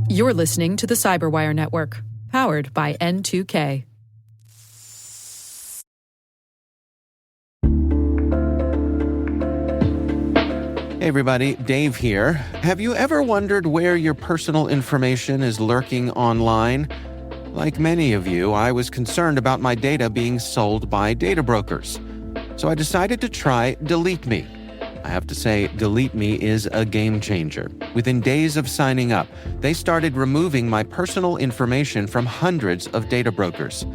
You're listening to the Cyberwire Network, powered by N2K. Hey everybody, Dave here. Have you ever wondered where your personal information is lurking online? Like many of you, I was concerned about my data being sold by data brokers. So I decided to try Delete Me. I have to say, Delete Me is a game changer. Within days of signing up, they started removing my personal information from hundreds of data brokers.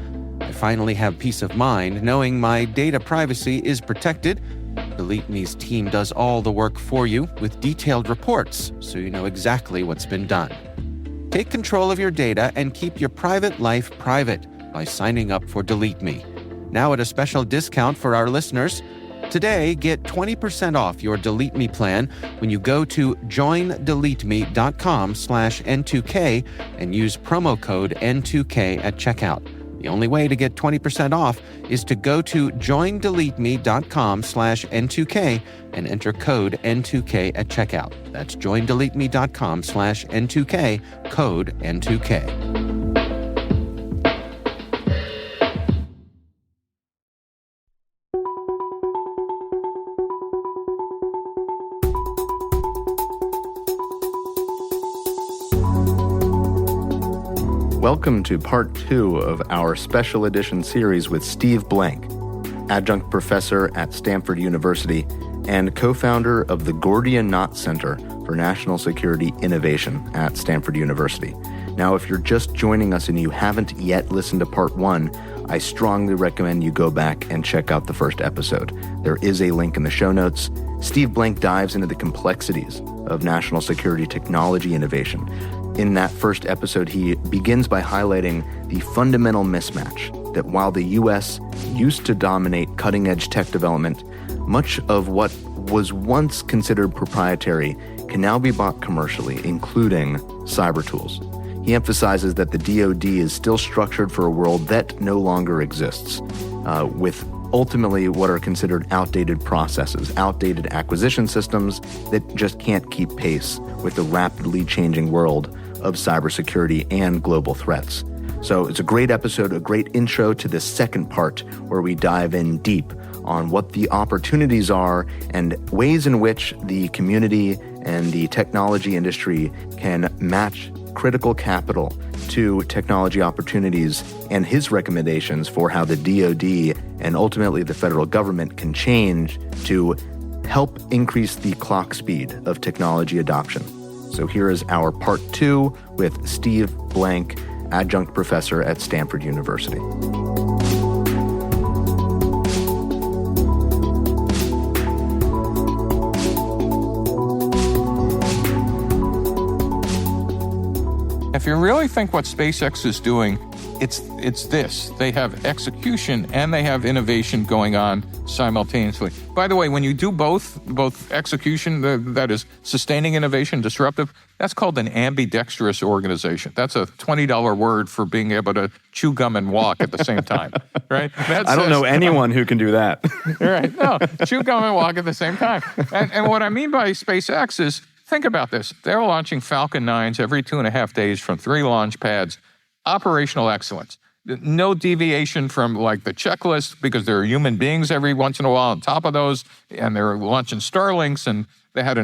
I finally have peace of mind knowing my data privacy is protected. Delete Me's team does all the work for you with detailed reports, so you know exactly what's been done. Take control of your data and keep your private life private by signing up for Delete Me. Now at a special discount for our listeners. Today, get 20% off your Delete Me plan when you go to joindeleteme.com/N2K and use promo code N2K at checkout. The only way to get 20% off is to go to joindeleteme.com/N2K and enter code N2K at checkout. That's joindeleteme.com/N2K, code N2K. Welcome to part 2 of our special edition series with Steve Blank, adjunct professor at Stanford University and co-founder of the Gordian Knot Center for National Security Innovation at Stanford University. Now, if you're just joining us and you haven't yet listened to part 1, I strongly recommend you go back and check out the first episode. There is a link in the show notes. Steve Blank dives into the complexities of national security technology innovation. In that first episode, he begins by highlighting the fundamental mismatch that while the U.S. used to dominate cutting-edge tech development, much of what was once considered proprietary can now be bought commercially, including cyber tools. He emphasizes that the DoD is still structured for a world that no longer exists, with ultimately what are considered outdated processes, outdated acquisition systems that just can't keep pace with the rapidly changing world of cybersecurity and global threats. So it's a great episode, a great intro to this second part where we dive in deep on what the opportunities are and ways in which the community and the technology industry can match critical capital to technology opportunities and his recommendations for how the DoD and ultimately the federal government can change to help increase the clock speed of technology adoption. So here is our part 2 with Steve Blank, adjunct professor at Stanford University. If you really think what SpaceX is doing, it's this. They have execution and they have innovation going on simultaneously. By the way, when you do both execution, that is sustaining innovation, disruptive, that's called an ambidextrous organization. That's a $20 word for being able to chew gum and walk at the same time, right? I don't know anyone who can do that. Right, no, chew gum and walk at the same time. And what I mean by SpaceX is, think about this. They're launching Falcon 9s every 2.5 days from 3 launch pads. Operational excellence. No deviation from like the checklist because there are human beings every once in a while on top of those, and they're launching Starlinks, and they had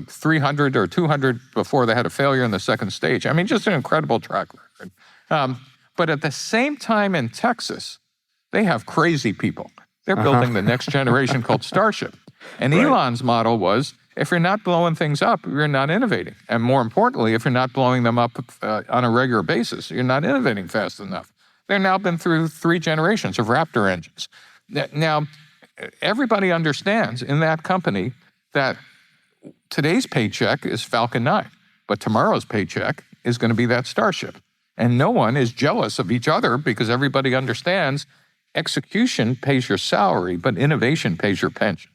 300 or 200 before they had a failure in the second stage. I mean, just an incredible track record. But at the same time in Texas, they have crazy people. They're building the next generation called Starship. And right. Elon's model was, if you're not blowing things up, you're not innovating. And more importantly, if you're not blowing them up on a regular basis, you're not innovating fast enough. They've now been through 3 generations of Raptor engines. Now, everybody understands in that company that today's paycheck is Falcon 9, but tomorrow's paycheck is going to be that Starship. And no one is jealous of each other because everybody understands execution pays your salary, but innovation pays your pension.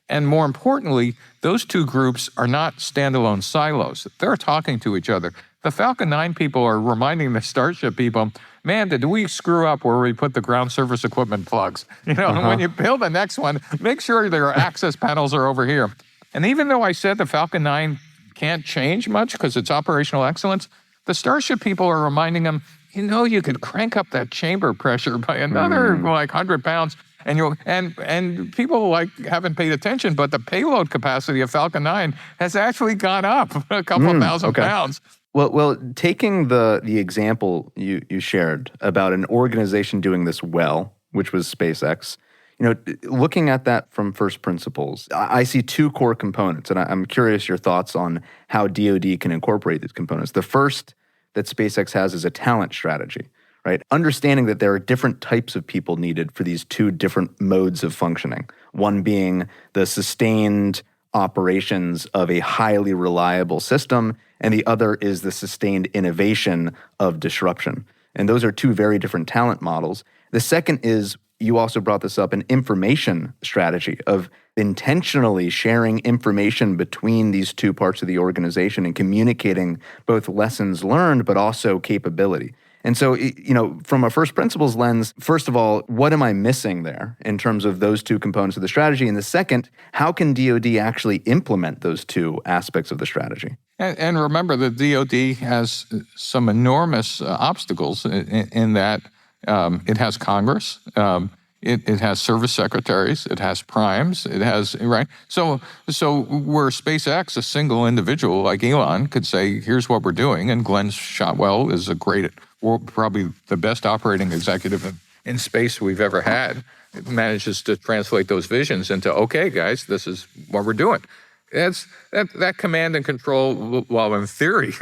And more importantly, those two groups are not standalone silos. They're talking to each other. The Falcon 9 people are reminding the Starship people, man, did we screw up where we put the ground surface equipment plugs? And when you build the next one, make sure their access panels are over here. And even though I said the Falcon 9 can't change much because it's operational excellence, the Starship people are reminding them, you could crank up that chamber pressure by another 100 pounds. And people haven't paid attention, but the payload capacity of Falcon 9 has actually gone up a couple of thousand pounds. Well, taking the example you shared about an organization doing this well, which was SpaceX, looking at that from first principles, I see two core components, and I'm curious your thoughts on how DoD can incorporate these components. The first that SpaceX has is a talent strategy, right? Understanding that there are different types of people needed for these two different modes of functioning. One being the sustained operations of a highly reliable system, and the other is the sustained innovation of disruption. And those are two very different talent models. The second is, you also brought this up, an information strategy of intentionally sharing information between these two parts of the organization and communicating both lessons learned, but also capability. And so, from a first principles lens, first of all, what am I missing there in terms of those two components of the strategy? And the second, how can DoD actually implement those two aspects of the strategy? And remember, the DoD has some enormous obstacles in that it has Congress, it has service secretaries, it has primes, it has, right? So where SpaceX, a single individual like Elon, could say, here's what we're doing, and Glenn Shotwell is probably the best operating executive in space we've ever had. It manages to translate those visions into, okay, guys, this is what we're doing. That command and control, while in theory,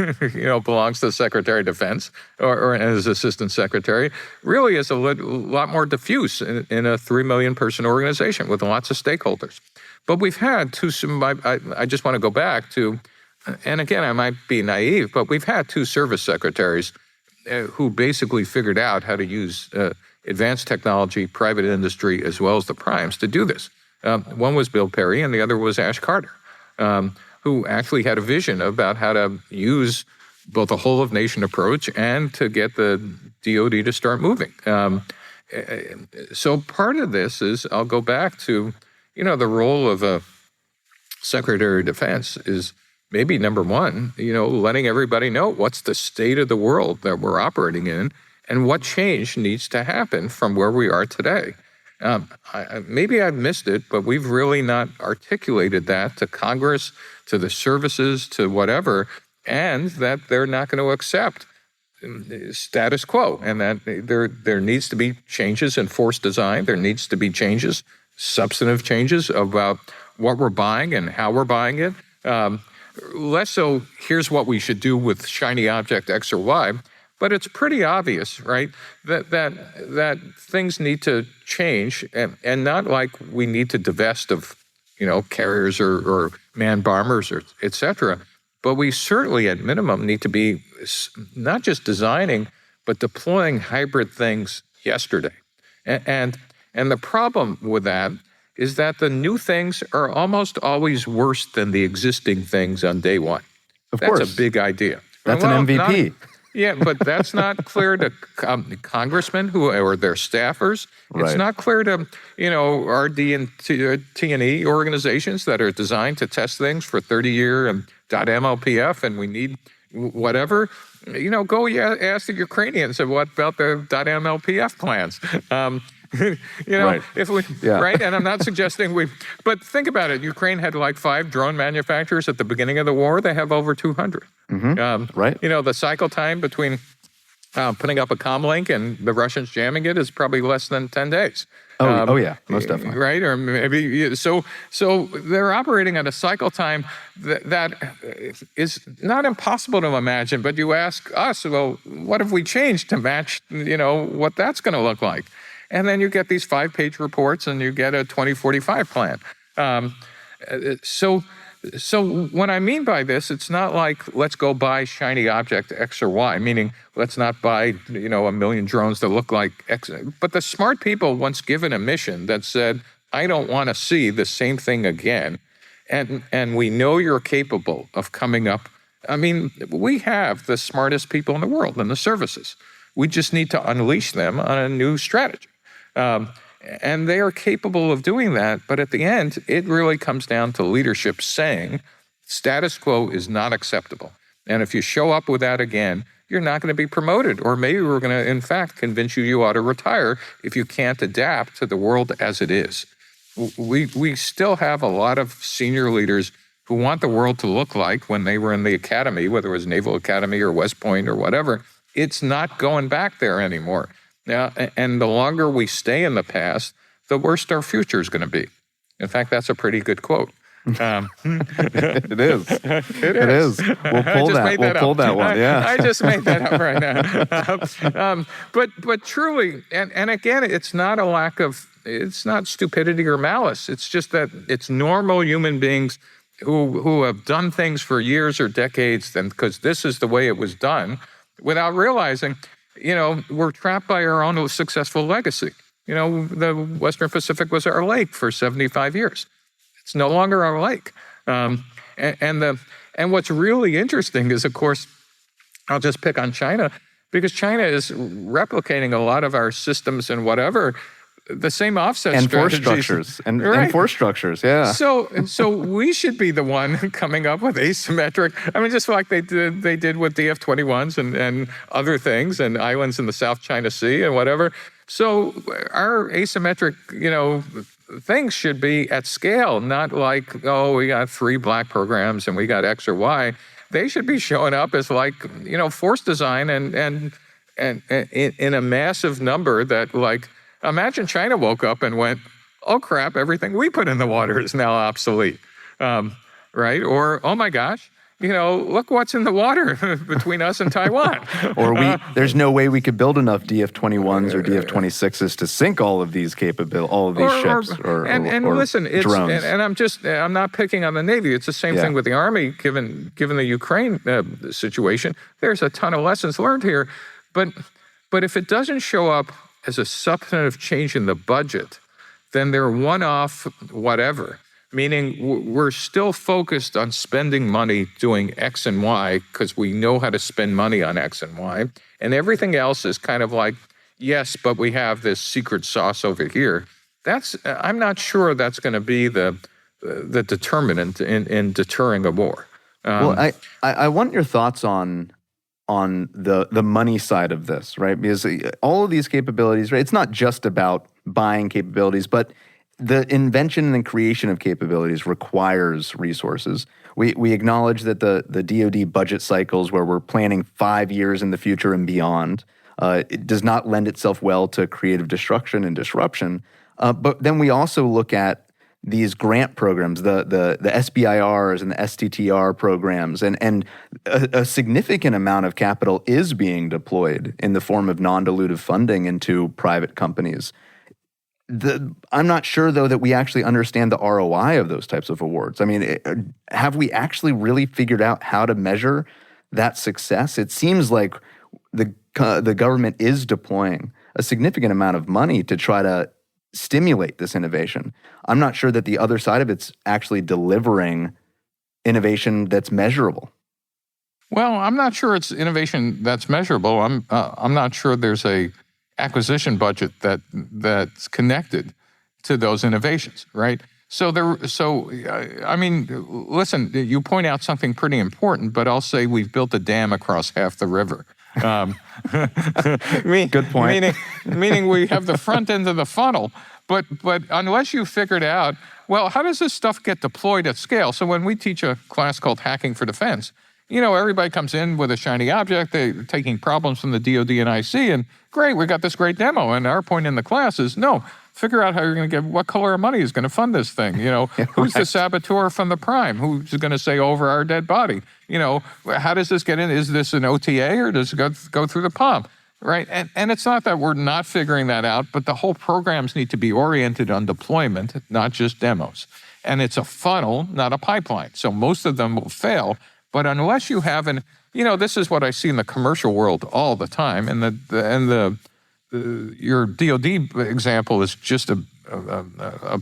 belongs to the Secretary of Defense or as Assistant Secretary, really is a lot more diffuse in a 3 million person organization with lots of stakeholders. But we've had I just want to go back to, and again, I might be naive, but we've had two service secretaries who basically figured out how to use advanced technology, private industry, as well as the primes to do this. One was Bill Perry, and the other was Ash Carter, who actually had a vision about how to use both a whole-of-nation approach and to get the DoD to start moving. So part of this is, I'll go back to, the role of a Secretary of Defense is maybe number one, letting everybody know what's the state of the world that we're operating in and what change needs to happen from where we are today. Maybe I've missed it, but we've really not articulated that to Congress, to the services, to whatever, and that they're not going to accept status quo, and that there needs to be changes in force design. There needs to be changes, substantive changes about what we're buying and how we're buying it. Less so, here's what we should do with shiny object X or Y. But it's pretty obvious, right, that things need to change, and not like we need to divest of, carriers or manned bombers or et cetera. But we certainly, at minimum, need to be not just designing, but deploying hybrid things yesterday. And the problem with that is that the new things are almost always worse than the existing things on day one. Of course. That's a big idea. That's an MVP. Yeah, but that's not clear to congressmen or their staffers. Right. It's not clear to, RD and T&E organizations that are designed to test things for 30-year and .MLPF, and we need whatever. Go ask the Ukrainians, what about their .MLPF plans? Right. Right? And I'm not suggesting but think about it. Ukraine had 5 drone manufacturers at the beginning of the war. They have over 200. Mm-hmm. Right. The cycle time between putting up a comlink and the Russians jamming it is probably less than 10 days. Oh yeah, most definitely. Right? Or maybe, so they're operating at a cycle time that is not impossible to imagine, but you ask us, well, what have we changed to match, what that's going to look like? And then you get these 5-page reports and you get a 2045 plan. So what I mean by this, it's not like let's go buy shiny object X or Y, meaning let's not buy, 1 million drones that look like X. But the smart people once given a mission that said, I don't want to see the same thing again. And we know you're capable of coming up. I mean, we have the smartest people in the world in the services. We just need to unleash them on a new strategy. And they are capable of doing that, but at the end, it really comes down to leadership saying, Status quo is not acceptable. And if you show up with that again, you're not going to be promoted. Or maybe we're going to, in fact, convince you ought to retire if you can't adapt to the world as it is. We still have a lot of senior leaders who want the world to look like when they were in the academy, whether it was Naval Academy or West Point or whatever. It's not going back there anymore. Now, and the longer we stay in the past, the worse our future is going to be. In fact, that's a pretty good quote. It is. It is. We'll pull that. We'll pull that one. Yeah. I just made that up right now. But truly, and again, it's not a lack of, it's not stupidity or malice. It's just that it's normal human beings who have done things for years or decades, and because this is the way it was done, without realizing, we're trapped by our own successful legacy. The Western Pacific was our lake for 75 years. It's no longer our lake. And what's really interesting is, of course, I'll just pick on China, because China is replicating a lot of our systems and whatever, the same offset strategies. And force structures, yeah. So we should be the one coming up with asymmetric, just like they did with DF-21s and other things and islands in the South China Sea and whatever. So our asymmetric, things should be at scale, not like, we got 3 black programs and we got X or Y. They should be showing up as like, force design and in a massive number that, like, imagine China woke up and went, oh crap, everything we put in the water is now obsolete, right? Or, oh my gosh, look what's in the water between us and Taiwan. Or there's no way we could build enough DF-21s or DF-26s to sink all of these ships or listen, drones. I'm not picking on the Navy. It's the same thing with the Army, given the Ukraine situation. There's a ton of lessons learned here, but if it doesn't show up as a substantive change in the budget, then they're one-off whatever. Meaning we're still focused on spending money doing X and Y because we know how to spend money on X and Y. And everything else is kind of like, yes, but we have this secret sauce over here. I'm not sure that's going to be the determinant in deterring a war. Well, I want your thoughts on the money side of this, right? Because all of these capabilities, right? It's not just about buying capabilities, but the invention and creation of capabilities requires resources. We acknowledge that the DoD budget cycles, where we're planning 5 years in the future and beyond, it does not lend itself well to creative destruction and disruption. But then we also look at these grant programs, the SBIRs and the STTR programs, and a significant amount of capital is being deployed in the form of non-dilutive funding into private companies. I'm not sure, though, that we actually understand the ROI of those types of awards. Have we actually really figured out how to measure that success? It seems like the government is deploying a significant amount of money to try to stimulate this innovation. I'm not sure that the other side of it's actually delivering innovation that's measurable. Well, I'm not sure it's innovation that's measurable. I'm not sure there's a acquisition budget that's connected to those innovations, right? Listen, you point out something pretty important, but I'll say we've built a dam across half the river. Good point. Meaning we have the front end of the funnel, but unless you figured out, well, how does this stuff get deployed at scale? So when we teach a class called Hacking for Defense, everybody comes in with a shiny object, they're taking problems from the DoD and IC, and great, we got this great demo. And our point in the class is, no, figure out how you're going to get, what color of money is going to fund this thing? Who's the saboteur from the prime? Who's going to say over our dead body? How does this get in? Is this an OTA or does it go through the POM? Right? And it's not that we're not figuring that out, but the whole programs need to be oriented on deployment, not just demos. And it's a funnel, not a pipeline. So most of them will fail. But unless you have this is what I see in the commercial world all the time, and your DoD example is just a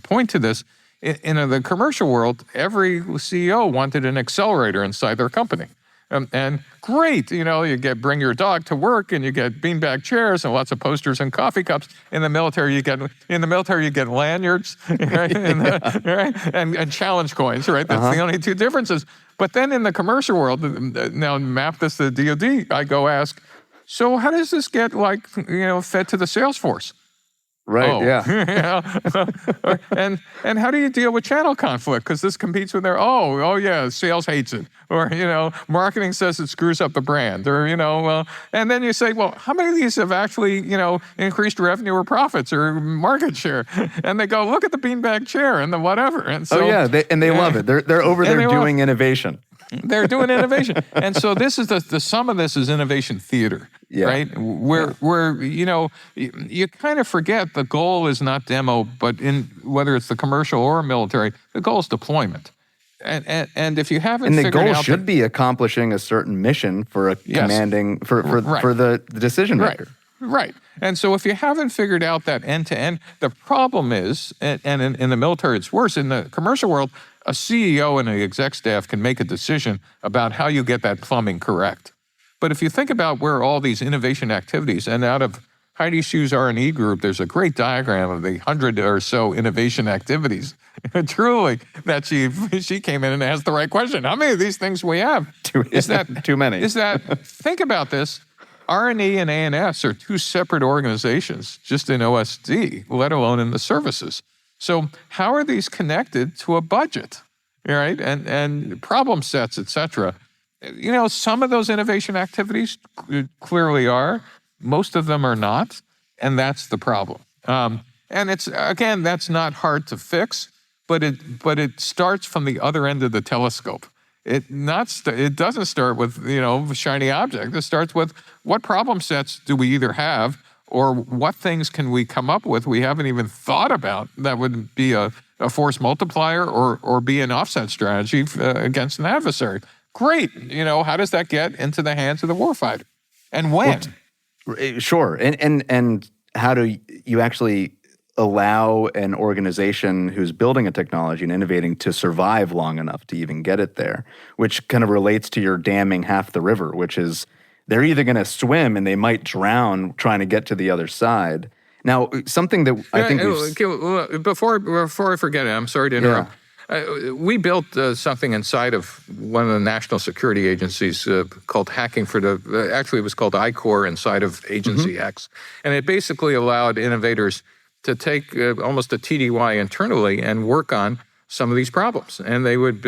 point to this. In the commercial world, every CEO wanted an accelerator inside their company. And great, you bring your dog to work, and you get beanbag chairs and lots of posters and coffee cups. In the military, you get lanyards, right? Right? And challenge coins, right? That's the only two differences. But then in the commercial world, now map this to the DoD, I go ask, so how does this get fed to the sales force? Right. Yeah. And how do you deal with channel conflict? Because this competes with sales hates it, or marketing says it screws up the brand, or and then you say, well, how many of these have actually increased revenue or profits or market share? And they go, look at the beanbag chair and the whatever. And so they love it. They're over there doing innovation. They're doing innovation. And so this is the sum of this is innovation theater, right? Where you kind of forget the goal is not demo, but whether it's the commercial or military, the goal is deployment. And if you haven't figured out... And the goal should be accomplishing a certain mission for a commanding, for the decision maker. Right. And so if you haven't figured out that end-to-end, the problem is, and in the military it's worse, in the commercial world, a CEO and an exec staff can make a decision about how you get that plumbing correct. But if you think about where all these innovation activities, and out of Heidi Hsu's R&E group, there's a great diagram of the 100 or so innovation activities. Truly, that she came in and asked the right question. How many of these things we have? Is that too many? Think about this. R&E and A&S are two separate organizations, just in OSD, let alone in the services. So how are these connected to a budget, right? And problem sets, et cetera. Some of those innovation activities clearly are. Most of them are not, and that's the problem. And that's not hard to fix, but it starts from the other end of the telescope. It doesn't start with shiny object. It starts with what problem sets do we either have, or what things can we come up with we haven't even thought about that would be a force multiplier or be an offset strategy against an adversary. Great. How does that get into the hands of the warfighter? And when? Sure. And how do you actually allow an organization who's building a technology and innovating to survive long enough to even get it there, which kind of relates to your damming half the river, which is they're either going to swim and they might drown trying to get to the other side. Now, something that I think before I forget it, I'm sorry to interrupt. We built something inside of one of the national security agencies called Hacking for actually it was called ICOR inside of Agency X. And it basically allowed innovators to take almost a TDY internally and work on some of these problems. And they would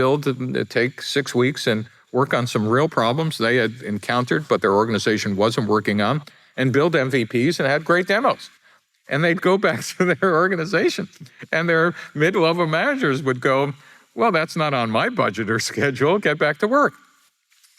take 6 weeks and work on some real problems they had encountered, but their organization wasn't working on, and build MVPs and had great demos. And they'd go back to their organization, and their mid-level managers would go, well, that's not on my budget or schedule, get back to work.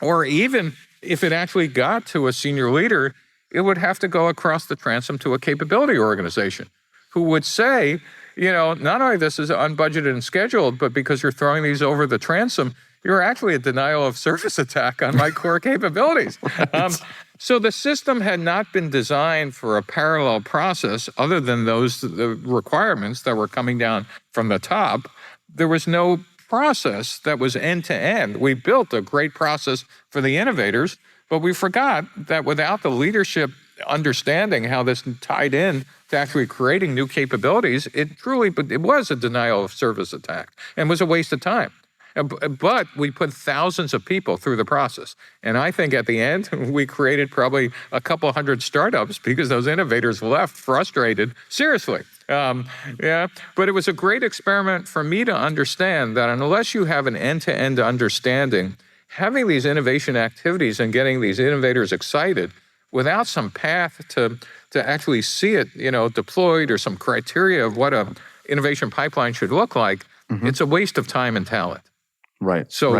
Or even if it actually got to a senior leader, it would have to go across the transom to a capability organization who would say, not only this is unbudgeted and scheduled, but because you're throwing these over the transom, you're actually a denial of service attack on my core capabilities. So the system had not been designed for a parallel process other than the requirements that were coming down from the top. There was no process that was end-to-end. We built a great process for the innovators, but we forgot that without the leadership understanding how this tied in to actually creating new capabilities, it was a denial of service attack and was a waste of time. But we put thousands of people through the process. And I think at the end, we created probably a couple hundred startups because those innovators left frustrated. Seriously. But it was a great experiment for me to understand that unless you have an end-to-end understanding, having these innovation activities and getting these innovators excited without some path to actually see it, deployed, or some criteria of what a innovation pipeline should look like, it's a waste of time and talent. Right. So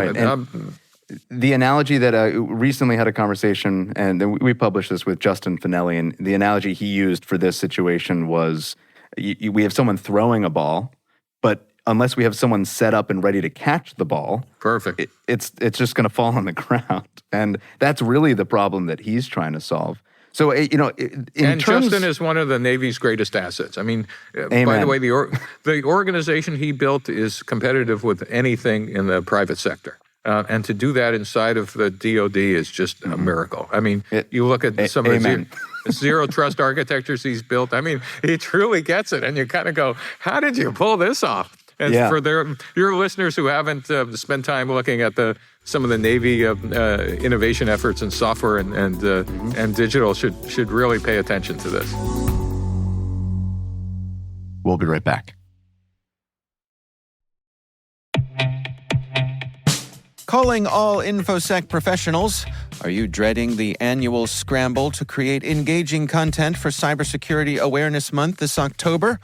the analogy that recently had a conversation, and we published this with Justin Finelli, and the analogy he used for this situation was we have someone throwing a ball, but unless we have someone set up and ready to catch the ball, perfect, it's just going to fall on the ground. And that's really the problem that he's trying to solve. So, Justin is one of the Navy's greatest assets. I mean, by the way, the organization he built is competitive with anything in the private sector. And to do that inside of the DoD is just a miracle. I mean, you look at some of the zero trust architectures he's built. I mean, he truly gets it. And you kind of go, how did you pull this off? And for your listeners who haven't spent time looking at some of the Navy innovation efforts in software and digital should really pay attention to this. We'll be right back. Calling all InfoSec professionals. Are you dreading the annual scramble to create engaging content for Cybersecurity Awareness Month this October?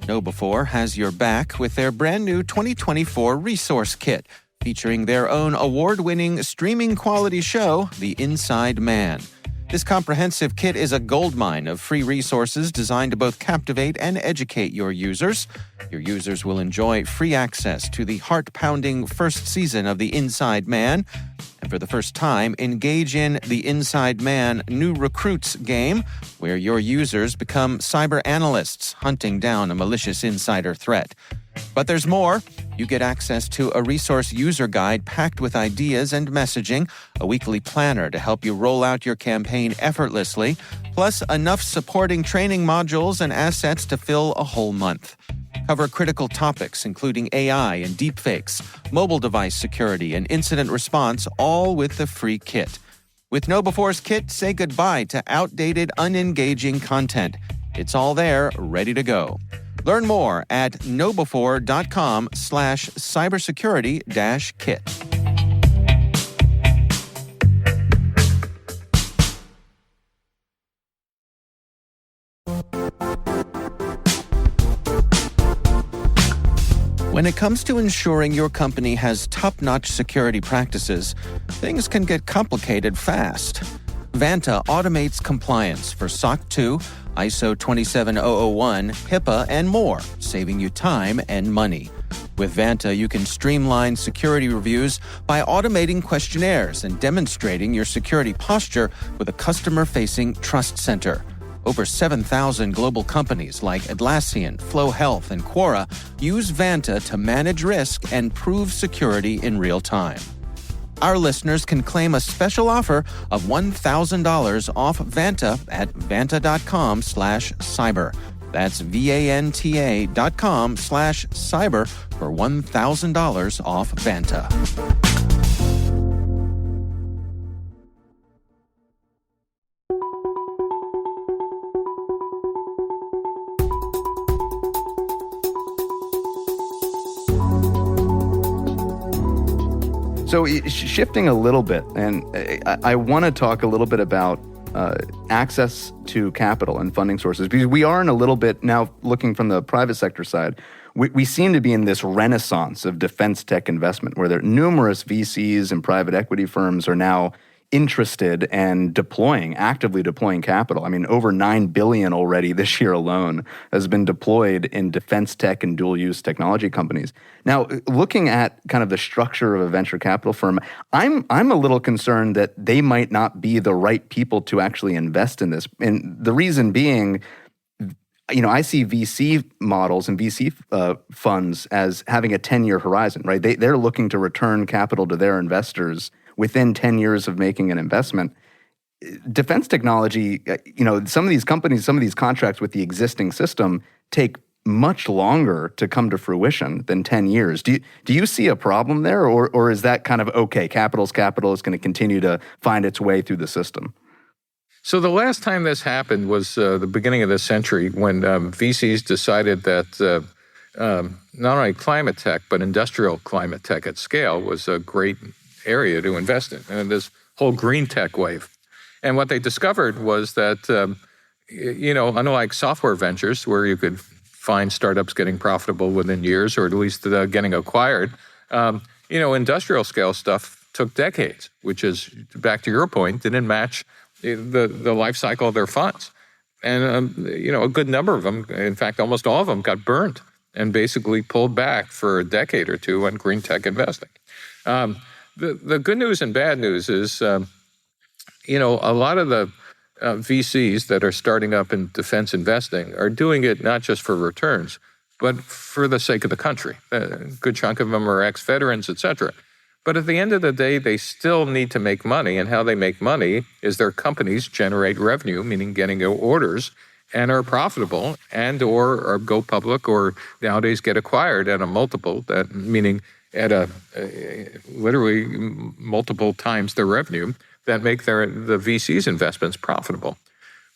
KnowBe4 has your back with their brand new 2024 Resource Kit, featuring their own award-winning streaming quality show, The Inside Man. This comprehensive kit is a goldmine of free resources designed to both captivate and educate your users. Your users will enjoy free access to the heart-pounding first season of The Inside Man, and for the first time, engage in the Inside Man New Recruits game, where your users become cyber analysts hunting down a malicious insider threat. But there's more. You get access to a resource user guide packed with ideas and messaging, a weekly planner to help you roll out your campaign effortlessly, plus enough supporting training modules and assets to fill a whole month. Cover critical topics including AI and deepfakes, mobile device security, and incident response, all with the free kit. With KnowBe4's kit, say goodbye to outdated, unengaging content. It's all there, ready to go. Learn more at knowbe4.com/cybersecurity-kit. When it comes to ensuring your company has top-notch security practices, things can get complicated fast. Vanta automates compliance for SOC 2, ISO 27001, HIPAA, and more, saving you time and money. With Vanta, you can streamline security reviews by automating questionnaires and demonstrating your security posture with a customer-facing trust center. Over 7,000 global companies like Atlassian, Flow Health, and Quora use Vanta to manage risk and prove security in real time. Our listeners can claim a special offer of $1,000 off Vanta at vanta.com/cyber. That's VANTA.com/cyber for $1,000 off Vanta. So shifting a little bit, and I want to talk a little bit about access to capital and funding sources, because we are in a little bit now looking from the private sector side. We seem to be in this renaissance of defense tech investment, where there are numerous VCs and private equity firms are now interested and actively deploying capital. I mean, over $9 billion already this year alone has been deployed in defense tech and dual-use technology companies. Now, looking at kind of the structure of a venture capital firm, I'm a little concerned that they might not be the right people to actually invest in this. And the reason being, I see VC models and VC funds as having a 10-year horizon, right? They're looking to return capital to their investors within 10 years of making an investment. Defense technology, some of these companies, some of these contracts with the existing system take much longer to come to fruition than 10 years. Do you see a problem there, or is that kind of okay, capital's capital is going to continue to find its way through the system? So the last time this happened was the beginning of this century, when VCs decided that not only climate tech, but industrial climate tech at scale was a great area to invest in, and this whole green tech wave. And what they discovered was that, unlike software ventures where you could find startups getting profitable within years, or at least getting acquired, industrial scale stuff took decades, which is, back to your point, didn't match the life cycle of their funds. And, a good number of them, in fact, almost all of them, got burned and basically pulled back for a decade or two on green tech investing. The good news and bad news is, a lot of the VCs that are starting up in defense investing are doing it not just for returns, but for the sake of the country. A good chunk of them are ex-veterans, et cetera. But at the end of the day, they still need to make money. And how they make money is their companies generate revenue, meaning getting orders, and are profitable and or go public or nowadays get acquired at a multiple, that meaning at a literally multiple times their revenue, that make the VC's investments profitable.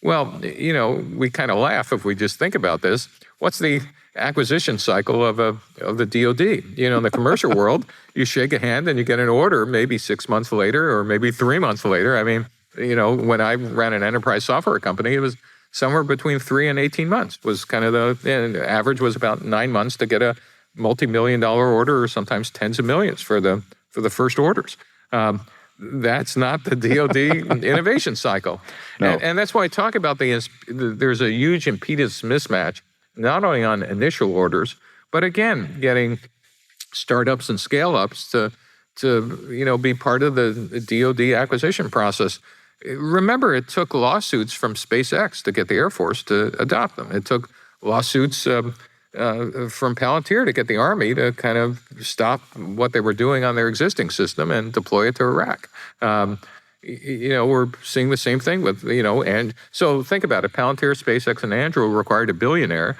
Well, we kind of laugh if we just think about this. What's the acquisition cycle of the DoD? In the commercial world, you shake a hand and you get an order maybe 6 months later or maybe 3 months later. I mean, when I ran an enterprise software company, it was somewhere between 3 and 18 months was kind of the average was about 9 months to get a multi-million-dollar order, or sometimes tens of millions for the first orders. That's not the DoD innovation cycle. No. And that's why I talk about there's a huge impedance mismatch, not only on initial orders, but again, getting startups and scale-ups to be part of the DoD acquisition process. Remember, it took lawsuits from SpaceX to get the Air Force to adopt them. It took lawsuits from Palantir to get the Army to kind of stop what they were doing on their existing system and deploy it to Iraq. We're seeing the same thing with, and so think about it. Palantir, SpaceX, and Andrew required a billionaire,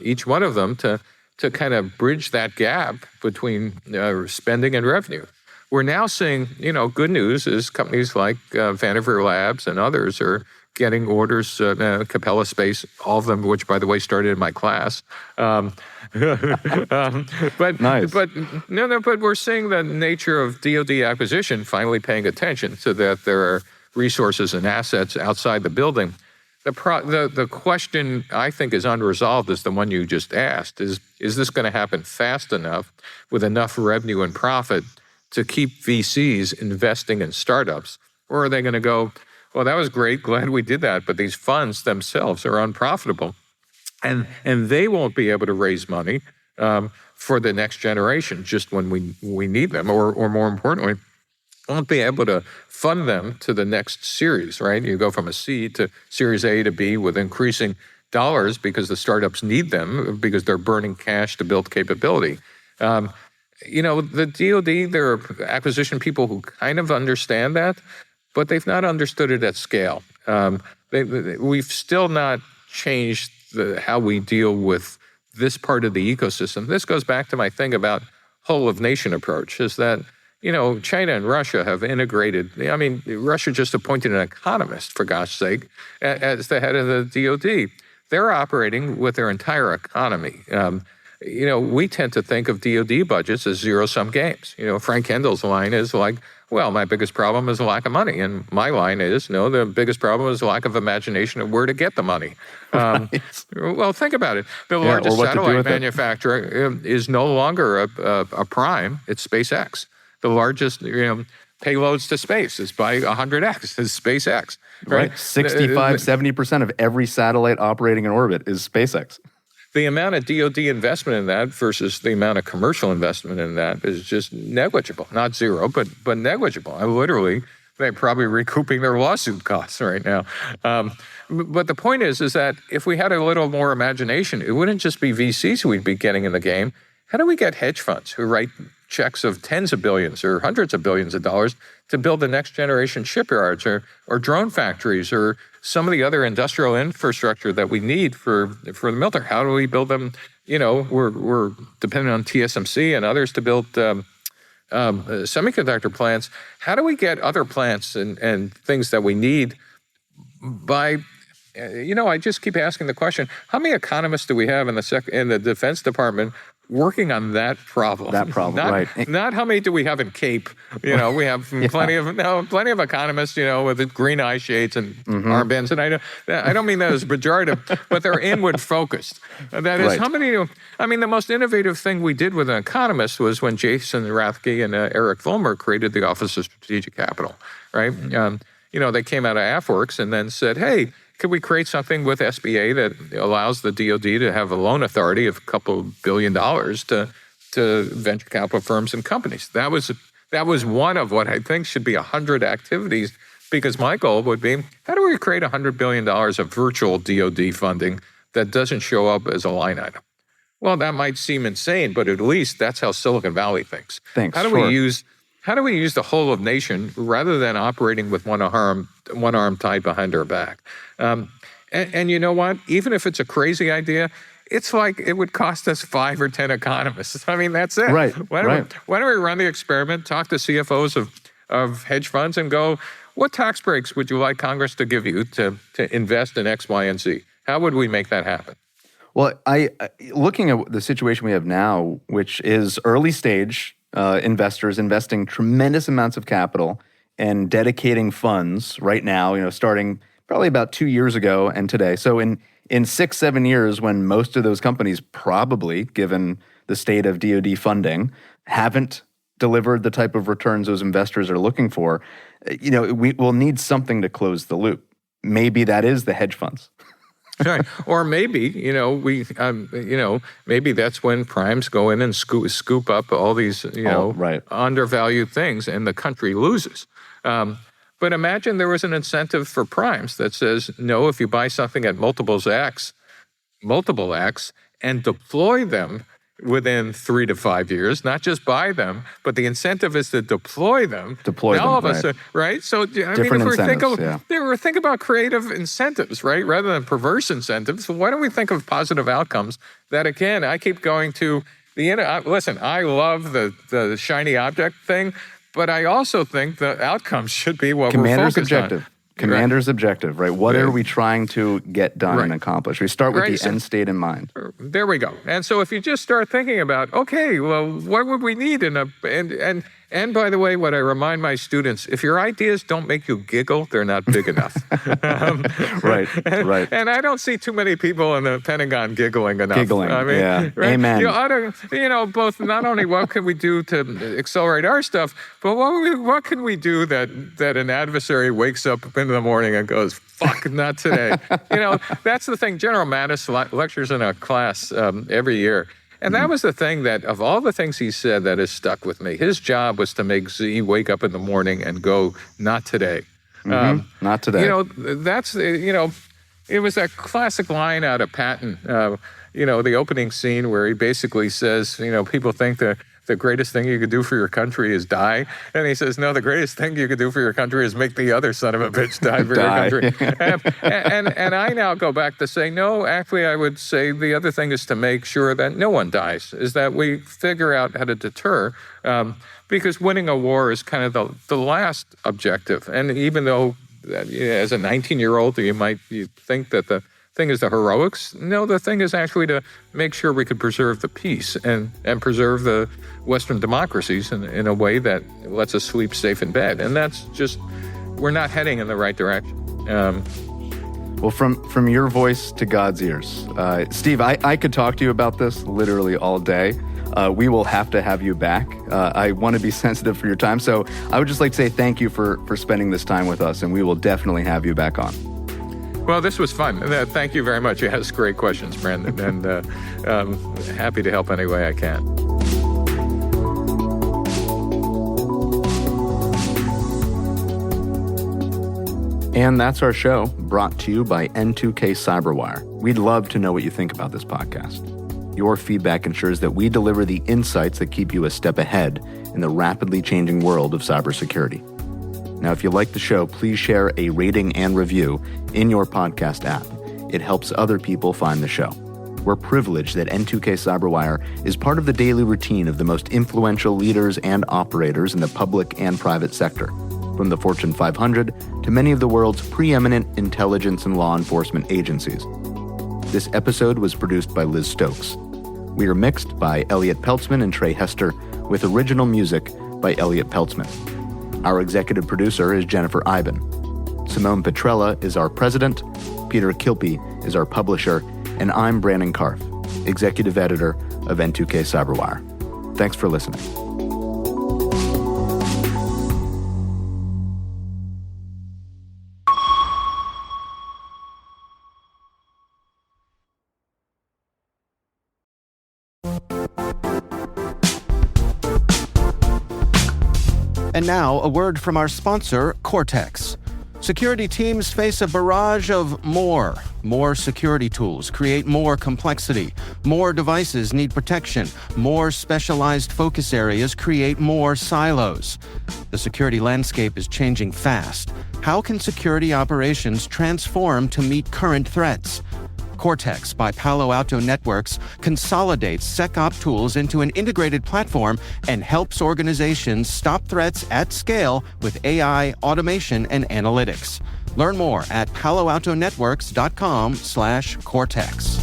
each one of them, to kind of bridge that gap between spending and revenue. We're now seeing, good news is companies like Vanderveer Labs and others are getting orders, Capella Space, all of them, which, by the way, started in my class. But Nice. But we're seeing the nature of DoD acquisition finally paying attention so that there are resources and assets outside the building. The question I think is unresolved is the one you just asked: is this going to happen fast enough with enough revenue and profit to keep VCs investing in startups, or are they going to go, well, that was great, glad we did that, but these funds themselves are unprofitable, and they won't be able to raise money for the next generation just when we need them, or more importantly, won't be able to fund them to the next series, right? You go from a C to Series A to B with increasing dollars because the startups need them because they're burning cash to build capability. The DoD, there are acquisition people who kind of understand that, but they've not understood it at scale. We've still not changed how we deal with this part of the ecosystem. This goes back to my thing about whole of nation approach, is that, China and Russia have integrated. I mean, Russia just appointed an economist, for gosh sake, as the head of the DoD. They're operating with their entire economy. We tend to think of DoD budgets as zero-sum games. Frank Kendall's line is like, well, my biggest problem is a lack of money. And my line is, no, the biggest problem is a lack of imagination of where to get the money. Right. Well, think about it. The largest satellite manufacturer is no longer a prime. It's SpaceX. The largest payloads to space is by 100x, is SpaceX. Right? 65-70% of every satellite operating in orbit is SpaceX. The amount of DoD investment in that versus the amount of commercial investment in that is just negligible. Not zero, but negligible. They're probably recouping their lawsuit costs right now. But the point is that if we had a little more imagination, it wouldn't just be VCs who we'd be getting in the game. How do we get hedge funds who write checks of tens of billions or hundreds of billions of dollars to build the next generation shipyards or drone factories or some of the other industrial infrastructure that we need for the military? How do we build them? We're dependent on TSMC and others to build semiconductor plants. How do we get other plants and things that we need by? I just keep asking the question: how many economists do we have in the Defense Department working on that problem? Right. Not how many do we have in CAPE? We have plenty of economists, with the green eye shades and armbands. And I don't mean that as pejorative, but they're inward focused. That is, how many? The most innovative thing we did with an economist was when Jason Rathke and Eric Vollmer created the Office of Strategic Capital. Right? They came out of AFWorks and then said, hey, could we create something with SBA that allows the DoD to have a loan authority of a couple $1 billion to venture capital firms and companies? That was one of what I think should be 100 activities, because my goal would be, how do we create $100 billion of virtual DoD funding that doesn't show up as a line item? Well, that might seem insane, but at least that's how Silicon Valley thinks. How do we use how do we use the whole of nation rather than operating with one arm tied behind our back? And you know what? Even if it's a crazy idea, it's like it would cost us 5 or 10 economists. I mean, that's it. Right. Why don't we run the experiment, talk to CFOs of hedge funds and go, what tax breaks would you like Congress to give you to invest in X, Y, and Z? How would we make that happen? Well, looking at the situation we have now, which is early stage investors investing tremendous amounts of capital and dedicating funds right now, starting probably about 2 years ago and today. So in 6-7 years, when most of those companies probably, given the state of DoD funding, haven't delivered the type of returns those investors are looking for, we will need something to close the loop. Maybe that is the hedge funds. Right. Or maybe, maybe that's when primes go in and scoop up all these, undervalued things and the country loses. But imagine there was an incentive for primes that says, no, if you buy something at multiple X, and deploy them within 3 to 5 years, not just buy them, but the incentive is to deploy them. All of us, right? So, if we think about creative incentives, right, rather than perverse incentives, why don't we think of positive outcomes that, again, I keep going to listen, I love the shiny object thing, but I also think the outcomes should be what we're focused on. Commander's objective, right? What are we trying to get done and accomplish? We start with the end state in mind. There we go. And so if you just start thinking about, okay, well, what would we need and by the way, what I remind my students, if your ideas don't make you giggle, they're not big enough. Right. And I don't see too many people in the Pentagon giggling enough. I mean, yeah. Right? Amen. You ought to, both not only what can we do to accelerate our stuff, but what can we do that an adversary wakes up in the morning and goes, fuck, not today. That's the thing. General Mattis lectures in a class every year. And that was the thing that, of all the things he said, that has stuck with me. His job was to make Z wake up in the morning and go, not today. Not today. It was that classic line out of Patton, the opening scene where he basically says, people think that the greatest thing you could do for your country is die. And he says, no, the greatest thing you could do for your country is make the other son of a bitch die for your country. and I now go back to say, no, actually, I would say the other thing is to make sure that no one dies, is that we figure out how to deter, because winning a war is kind of the last objective. And even though as a 19-year-old, you think that the thing is the heroics. No, the thing is actually to make sure we could preserve the peace and preserve the Western democracies in a way that lets us sleep safe in bed. And that's just, we're not heading in the right direction. Well, from your voice to God's ears, Steve, I could talk to you about this literally all day. We will have to have you back. I want to be sensitive for your time. So I would just like to say thank you for spending this time with us, and we will definitely have you back on. Well, this was fun. Thank you very much. You asked great questions, Brandon, and happy to help any way I can. And that's our show, brought to you by N2K Cyberwire. We'd love to know what you think about this podcast. Your feedback ensures that we deliver the insights that keep you a step ahead in the rapidly changing world of cybersecurity. Now, if you like the show, please share a rating and review in your podcast app. It helps other people find the show. We're privileged that N2K Cyberwire is part of the daily routine of the most influential leaders and operators in the public and private sector, from the Fortune 500 to many of the world's preeminent intelligence and law enforcement agencies. This episode was produced by Liz Stokes. We are mixed by Elliot Peltzman and Trey Hester, with original music by Elliot Peltzman. Our executive producer is Jennifer Iben. Simone Petrella is our president, Peter Kilpie is our publisher, and I'm Brandon Karff, executive editor of N2K Cyberwire. Thanks for listening. And now, a word from our sponsor, Cortex. Security teams face a barrage of more. More security tools create more complexity. More devices need protection. More specialized focus areas create more silos. The security landscape is changing fast. How can security operations transform to meet current threats? Cortex by Palo Alto Networks consolidates SecOps tools into an integrated platform and helps organizations stop threats at scale with AI, automation, and analytics. Learn more at paloaltonetworks.com/Cortex.